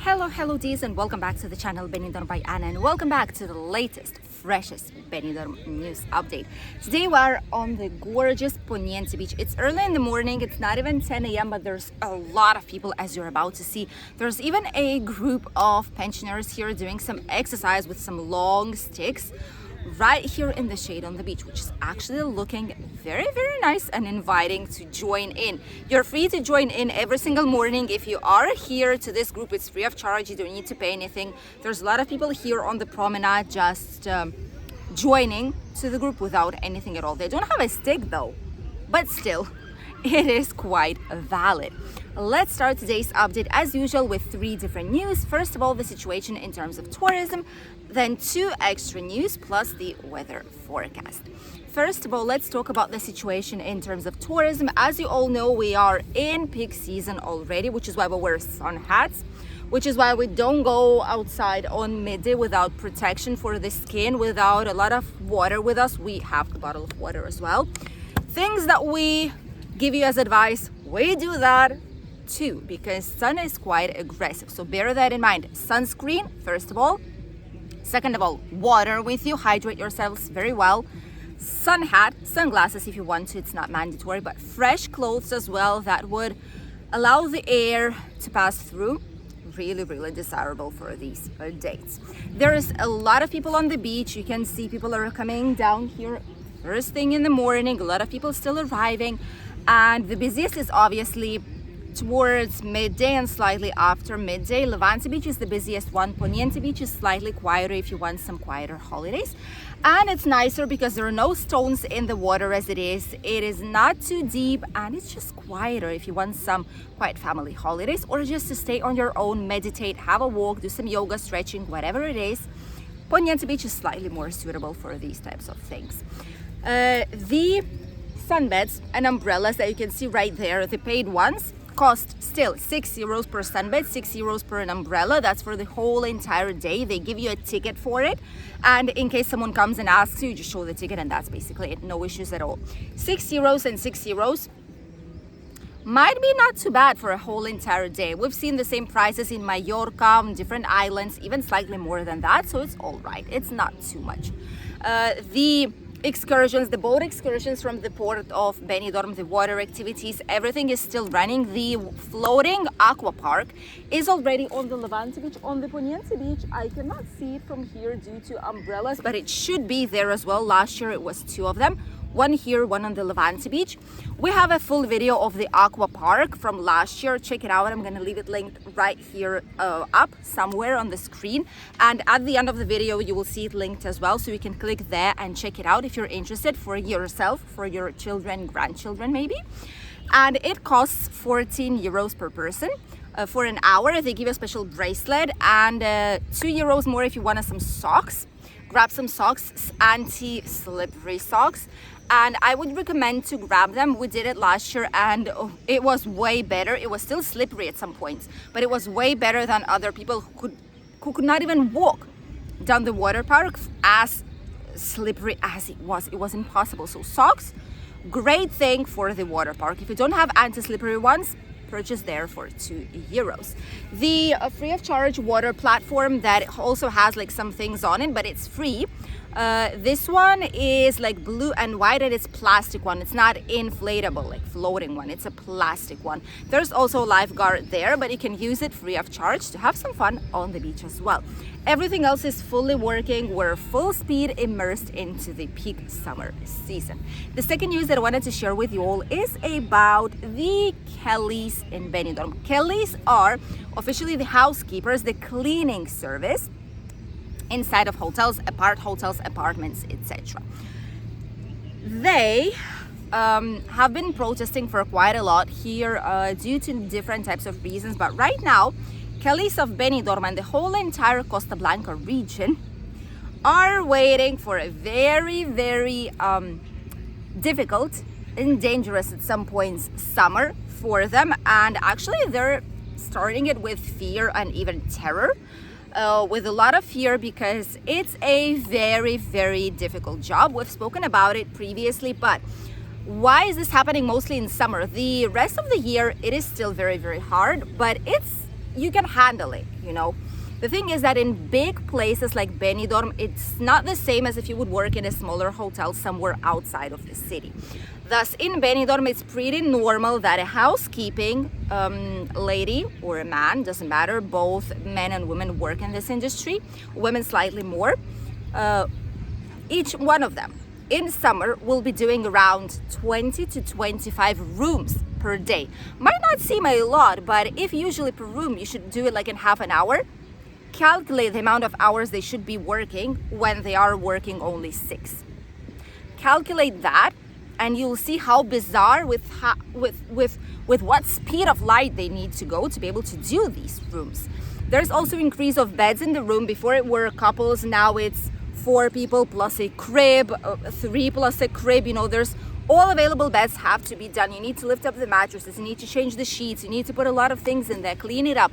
Hello Ds, and welcome back to the channel Benidorm by Anna, and welcome back to the latest, freshest Benidorm news update. Today we're on the gorgeous Poniente beach. It's early in the morning, it's not even 10 a.m. but there's a lot of people, as you're about to see. There's even a group of pensioners here doing some exercise with some long sticks right here in the shade on the beach, which is actually looking very nice and inviting to join in. You're free to join in every single morning. If you are here to this group, it's free of charge. You don't need to pay anything. There's a lot of people here on the promenade just joining to the group without anything at all. They don't have a stick though, but still it is quite valid. Let's start today's update as usual with three different news. First of all, the situation in terms of tourism, then two extra news plus the weather forecast. First of all, let's talk about the situation in terms of tourism. As you all know, we are in peak season already, which is why we wear sun hats, which is why we don't go outside on midday without protection for the skin, without a lot of water with us. We have a bottle of water as well. Things that we give you as advice, we do that too, because sun is quite aggressive, so bear that in mind. Sunscreen first of all, second of all, water with you, hydrate yourselves very well, sun hat, sunglasses if you want to, it's not mandatory, but fresh clothes as well that would allow the air to pass through. Really desirable for these dates. There is a lot of people on the beach. You can see people are coming down here first thing in the morning, a lot of people still arriving, and the busiest is obviously towards midday and slightly after midday. Levante Beach is the busiest one. Poniente Beach is slightly quieter if you want some quieter holidays. And it's nicer because there are no stones in the water as it is. It is not too deep and it's just quieter if you want some quiet family holidays or just to stay on your own, meditate, have a walk, do some yoga, stretching, whatever it is. Poniente Beach is slightly more suitable for these types of things. The sunbeds and umbrellas that you can see right there, the paid ones, cost still €6 per sunbed, €6 per an umbrella. That's for the whole entire day. They give you a ticket for it, and in case someone comes and asks you, just show the ticket and that's basically it. No issues at all. €6 and €6 might be not too bad for a whole entire day. We've seen the same prices in Mallorca, different islands, even slightly more than that, so it's all right. It's not too much. The excursions, the boat excursions from the port of Benidorm, the water activities, everything is still running. The floating aqua park is already on the Levante Beach. On the Poniente Beach, I cannot see it from here due to umbrellas, but it should be there as well. Last year it was two of them, one here, one on the Levante Beach. We have a full video of the aqua park from last year. Check it out. I'm going to leave it linked right here up somewhere on the screen, and at the end of the video you will see it linked as well, so you can click there and check it out if you're interested, for yourself, for your children, grandchildren maybe. And it costs €14 per person. For an hour they give you a special bracelet, and €2 more if you want some socks. Grab some socks, anti-slippery socks, and I would recommend to grab them. We did it last year and it was way better. It was still slippery at some points, but it was way better than other people who could not even walk down the water park, as slippery as it was. It was impossible. So socks, great thing for the water park. If you don't have anti-slippery ones, purchase there for €2. The free of charge water platform that also has like some things on it, but it's free. This one is like blue and white, and it's plastic one. It's not inflatable like floating one, it's a plastic one. There's also a lifeguard there, but you can use it free of charge to have some fun on the beach as well. Everything else is fully working. We're full speed immersed into the peak summer season. The second news that I wanted to share with you all is about the Kellys in Benidorm. Kellys are officially the housekeepers, the cleaning service inside of hotels, apartments, etc. They have been protesting for quite a lot here due to different types of reasons, but right now Kellys of Benidorm and the whole entire Costa Blanca region are waiting for a very difficult and dangerous at some points summer for them, and actually they're starting it with fear and even terror, with a lot of fear, because it's a very difficult job. We've spoken about it previously, but why is this happening mostly in summer? The rest of the year it is still very hard, but it's you can handle it, you know. The thing is that in big places like Benidorm, it's not the same as if you would work in a smaller hotel somewhere outside of the city. Thus, in Benidorm, it's pretty normal that a housekeeping lady or a man, doesn't matter, both men and women work in this industry, women slightly more, each one of them in summer will be doing around 20 to 25 rooms per day. Might not seem a lot, but if usually per room you should do it like in half an hour, calculate the amount of hours they should be working when they are working only 6. Calculate that and you'll see how bizarre with what speed of light they need to go to be able to do these rooms. There's also increase of beds in the room. Before it were couples, now it's 4 people plus a crib, 3 plus a crib. You know, there's all available beds have to be done. You need to lift up the mattresses, you need to change the sheets, you need to put a lot of things in there, clean it up.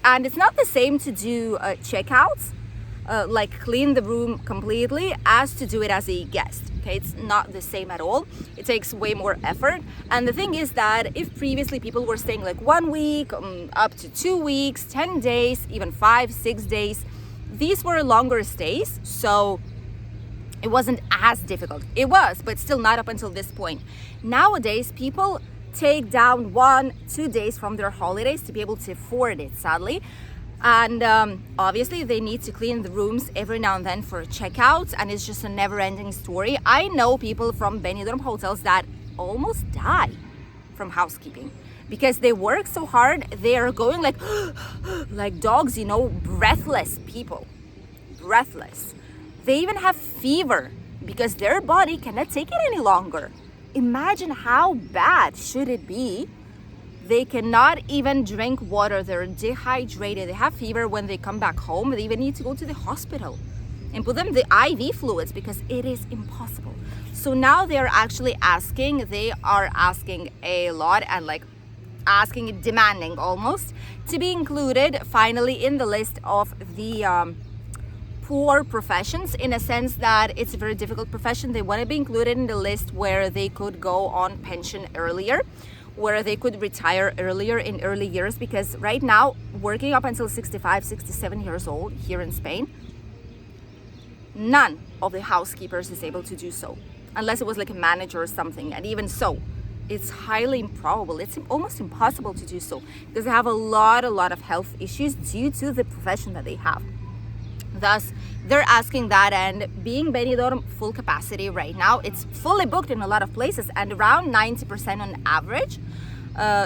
And it's not the same to do checkouts, like clean the room completely, as to do it as a guest. Okay, it's not the same at all. It takes way more effort. And the thing is that if previously people were staying like 1 week, up to 2 weeks, 10 days, even 5-6 days, these were longer stays, so it wasn't as difficult. It was, but still not up until this point. Nowadays, people take down 1-2 days from their holidays to be able to afford it, sadly. And obviously they need to clean the rooms every now and then for checkouts, and it's just a never-ending story. I know people from Benidorm hotels that almost die from housekeeping because they work so hard. They are going like like dogs, you know, breathless people, breathless. They even have fever because their body cannot take it any longer. Imagine how bad should it be. They cannot even drink water. They're dehydrated. They have fever. When they come back home, they even need to go to the hospital and put them the IV fluids because it is impossible. So now they are actually asking, they are asking a lot and like asking, demanding almost, to be included finally in the list of the poor professions, in a sense that it's a very difficult profession. They want to be included in the list where they could go on pension earlier, where they could retire earlier in early years, because right now working up until 65-67 years old here in Spain, none of the housekeepers is able to do so unless it was like a manager or something, and even so it's highly improbable. It's almost impossible to do so because they have a lot of health issues due to the profession that they have. Thus, they're asking that, and being Benidorm full capacity right now, it's fully booked in a lot of places and around 90% on average.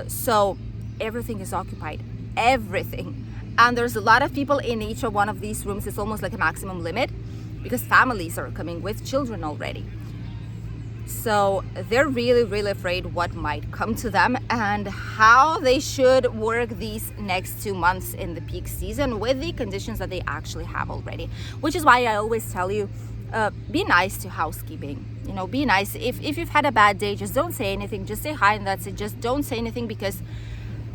So everything is occupied, everything. And there's a lot of people in each of one of these rooms. It's almost like a maximum limit because families are coming with children already. So they're really afraid what might come to them and how they should work these next 2 months in the peak season with the conditions that they actually have already. Which is why I always tell you, be nice to housekeeping. You know, be nice. If you've had a bad day, just don't say anything. Just say hi and that's it. Just don't say anything, because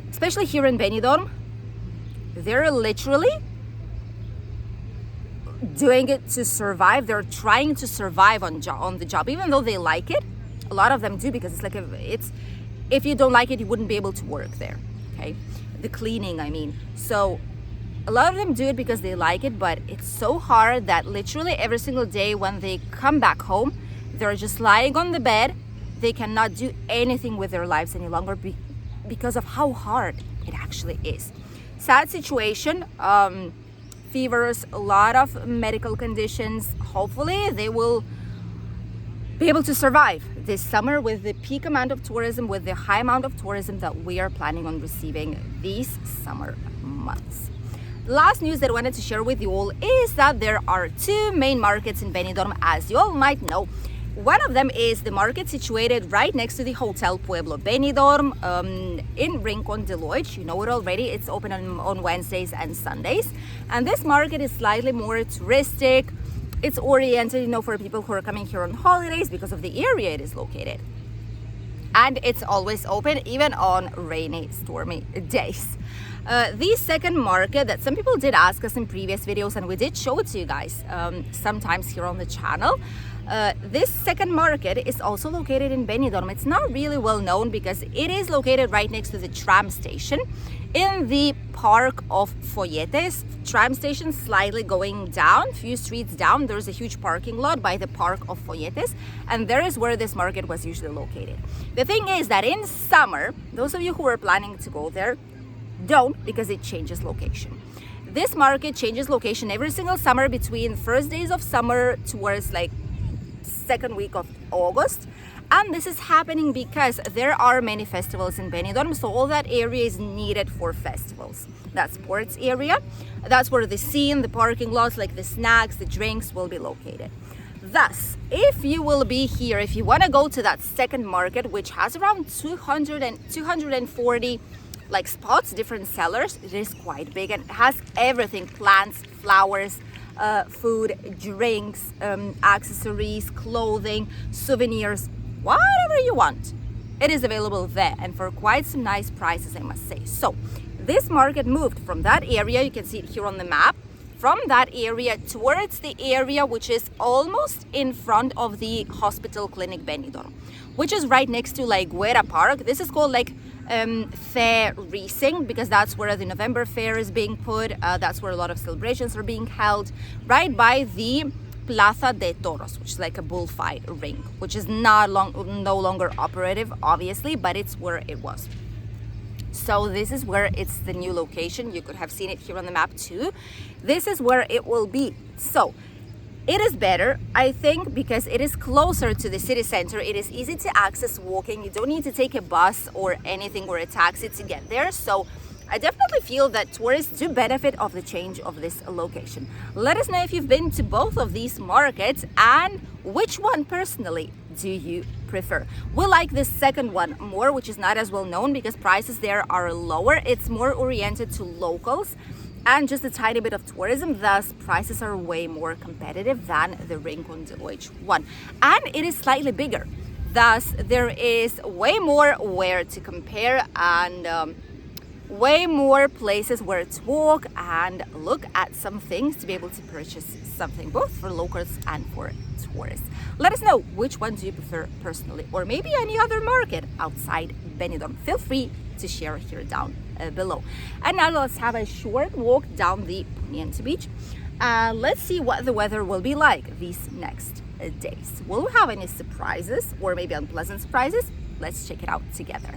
especially here in Benidorm, they're literally doing it to survive. They're trying to survive on the job, even though they like it. A lot of them do, because it's like if you don't like it, you wouldn't be able to work there. Okay, the cleaning, I mean. So a lot of them do it because they like it, but it's so hard that literally every single day when they come back home, they're just lying on the bed. They cannot do anything with their lives any longer because of how hard it actually is. Sad situation. Fevers, a lot of medical conditions. Hopefully they will be able to survive this summer with the peak amount of tourism, with the high amount of tourism that we are planning on receiving these summer months. The last news that I wanted to share with you all is that there are 2 main markets in Benidorm, as you all might know. One of them is the market situated right next to the Hotel Pueblo Benidorm in Rincon de Loix. You know it already. It's open on Wednesdays and Sundays. And this market is slightly more touristic. It's oriented, you know, for people who are coming here on holidays because of the area it is located. and it's always open even on rainy, stormy days. The second market that some people did ask us in previous videos, and we did show it to you guys sometimes here on the channel. This second market is also located in Benidorm. It's not really well known because it is located right next to the tram station in the park of Folletes. Tram station slightly going down, few streets down, there's a huge parking lot by the park of Folletes, and there is where this market was usually located. The thing is that in summer, those of you who are planning to go there, don't, because it changes location. This market changes location every single summer between first days of summer towards like second week of August. And this is happening because there are many festivals in Benidorm, so all that area is needed for festivals. That sports area, that's where the scene, the parking lots, like the snacks, the drinks will be located. Thus, if you will be here, if you want to go to that second market, which has around 240 like spots, different sellers, it is quite big and has everything: plants, flowers, food, drinks, accessories, clothing, souvenirs, whatever you want. It is available there, and for quite some nice prices, I must say. So this market moved from that area, you can see it here on the map, from that area towards the area which is almost in front of the hospital clinic Benidorm, which is right next to like Guerra Park. This is called like Fair Racing, because that's where the November Fair is being put. That's where a lot of celebrations are being held, right by the Plaza de Toros, which is like a bullfight ring, which is no longer operative, obviously, but it's where it was. So this is where it's the new location. You could have seen it here on the map too. This is where it will be. So it is better, I think, because it is closer to the city center. It is easy to access walking. You don't need to take a bus or anything or a taxi to get there. So I definitely feel that tourists do benefit of the change of this location. Let us know if you've been to both of these markets and which one personally do you prefer. We like this second one more, which is not as well known because prices there are lower. It's more oriented to locals and just a tiny bit of tourism, thus prices are way more competitive than the Rincon de Oich one. And it is slightly bigger, thus there is way more where to compare and way more places where to walk and look at some things to be able to purchase something, both for locals and for tourists. Let us know which one do you prefer personally, or maybe any other market outside Benidorm. Feel free to share here down below. And now let's have a short walk down the Poniente Beach. Let's see what the weather will be like these next days. Will we have any surprises or maybe unpleasant surprises? Let's check it out together.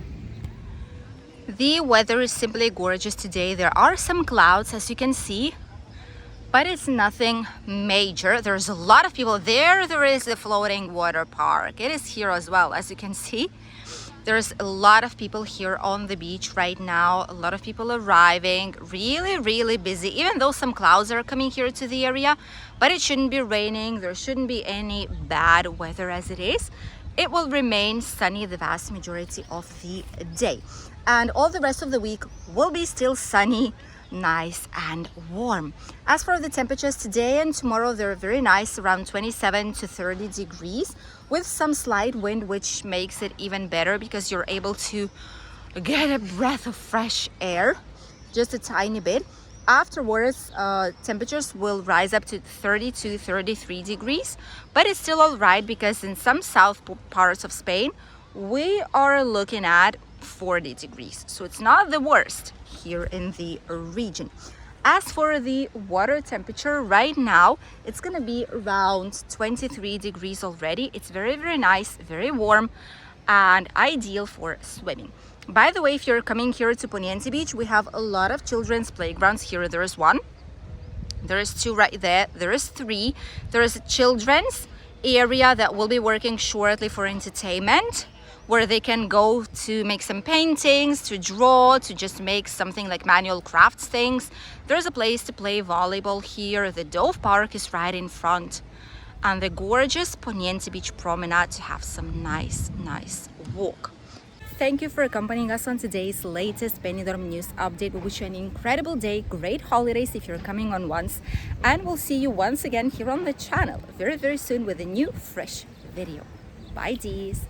The weather is simply gorgeous today. There are some clouds, as you can see, but it's nothing major. There's a lot of people there. There is the floating water park. It is here as well, as you can see. There's a lot of people here on the beach right now. A lot of people arriving. Really busy, even though some clouds are coming here to the area, but it shouldn't be raining. There shouldn't be any bad weather as it is. It will remain sunny the vast majority of the day. And all the rest of the week will be still sunny, nice and warm. As for the temperatures today and tomorrow, they're very nice, around 27 to 30 degrees with some slight wind, which makes it even better because you're able to get a breath of fresh air, just a tiny bit. Afterwards, temperatures will rise up to 30 to 33 degrees, but it's still all right because in some south parts of Spain, we are looking at 40 degrees, so it's not the worst here in the region. As for the water temperature right now, it's gonna be around 23 degrees already. It's very nice, very warm and ideal for swimming. By the way, if you're coming here to Poniente Beach, we have a lot of children's playgrounds here. There is one, there is two right there, there is three. There is a children's area that will be working shortly for entertainment, where they can go to make some paintings, to draw, to just make something like manual crafts things. There's a place to play volleyball here. The Dove Park is right in front, and the gorgeous Poniente Beach Promenade to have some nice walk. Thank you for accompanying us on today's latest Benidorm news update. We wish you an incredible day, great holidays if you're coming on once, and we'll see you once again here on the channel very soon with a new fresh video. Bye, Dees.